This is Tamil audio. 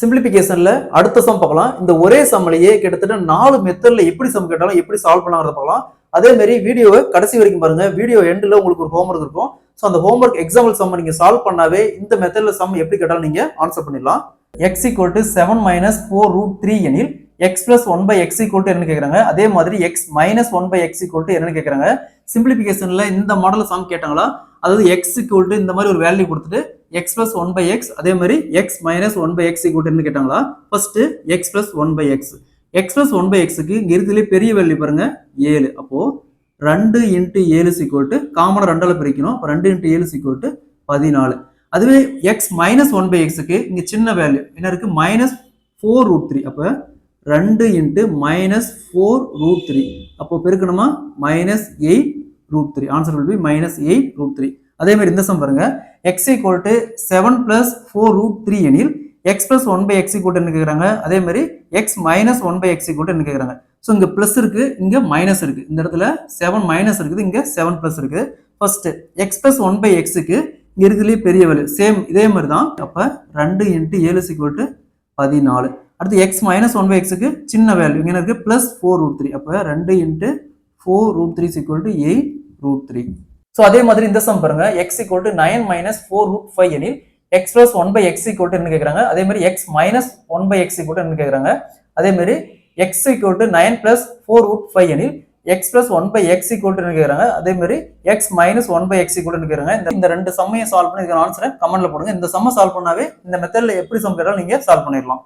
சிம்பிளிபிகேஷன்ல அடுத்த சம் பார்க்கலாம். இந்த ஒரே சம்லையே கிட்டத்தட்ட 4 மெத்தட்ல எப்படி சம் கேட்டாலும் எப்படி சால்வ் பண்ணலாம்ன்றத பார்க்கலாம். அதே மாதிரி வீடியோவை கடைசி வரைக்கும் பாருங்க. வீடியோ எண்ட்ல உங்களுக்கு ஒரு ஹோம்வொர்க் இருக்கும். ஸோ அந்த ஹோம்வொர்க் எக்ஸாம்பிள் சம் நீங்க சால்வ் பண்ணாவே இந்த மெத்தட்ல சம் எப்படி கேட்டாலும் நீங்க ஆன்சர் பண்ணிடலாம். x = 7 - 4√3 எனில் x + 1/x = என்ன கேக்குறாங்க. அதே மாதிரி x - 1/x = என்னன்னு கேக்குறாங்க. சிம்பிளிபிகேஷன்ல இந்த மாடல்ல சம் கேட்டாங்களா, அதாவது x = இந்த மாதிரி ஒரு வேல்யூ கொடுத்துட்டு x + 1/x அதே மாதிரி x - 1/x = என்ன கேட்டாங்களா. First x + 1/x x + 1/x க்கு இங்க இருக்கிறதுல பெரிய வேல்யூ பாருங்க 7. அப்போ 2 × 7 காமனா 2ஆல பிரிக்கணும். அப்ப 2 × 7 14. அதுவே x - 1/x க்கு இங்க சின்ன வேல்யூ என்ன இருக்கு -4√3. அப்ப 2 × -4√3 அப்போ பெருக்கணுமா -8√3. Answer will be -8√3. அதே மாதிரி இந்த சம் பாருங்க. x = 7 + 4√3 எனில் x + 1/x = என்ன கேக்குறாங்க. அதே மாதிரி x - 1/x = என்ன கேக்குறாங்க. சோ இங்க பிளஸ் இருக்கு, இங்க மைனஸ் இருக்கு. இந்த இடத்துல 7 மைனஸ் இருக்குது, இங்க 7 பிளஸ் இருக்கு. ஃபர்ஸ்ட் x + 1/x க்கு இங்க இருக்கிறதுல பெரிய வேல்யூ சேம் இதே மாதிரி தான். அப்ப 2 × 7 14. அடுத்து x - 1/x க்கு சின்ன வேல்யூ இங்க இருக்கு +4√3. அப்ப 2 × 4√3 = 8√3. சோ அதே மாதிரி இந்த சம் பாருங்க. x = 9 - 4√5 எனில் x + 1/x = என்ன கேக்குறாங்க. அதே மாதிரி x - 1/x = என்ன கேக்குறாங்க. அதே மாதிரி x = 9 + 4√5 எனில் x + 1/x = என்ன கேக்குறாங்க. அதே மாதிரி x - 1/x = என்ன கேக்குறாங்க. இந்த ரெண்டு சம்மையும் சால்வ் பண்ணி இதுக்கு ஆன்சரை கமெண்ட்ல போடுங்க. இந்த சம்ம சால்வ் பண்ணாவே இந்த மெத்தட்ல எப்படி சம் கேட்டாலும் நீங்க சால்வ் பண்ணிடலாம்.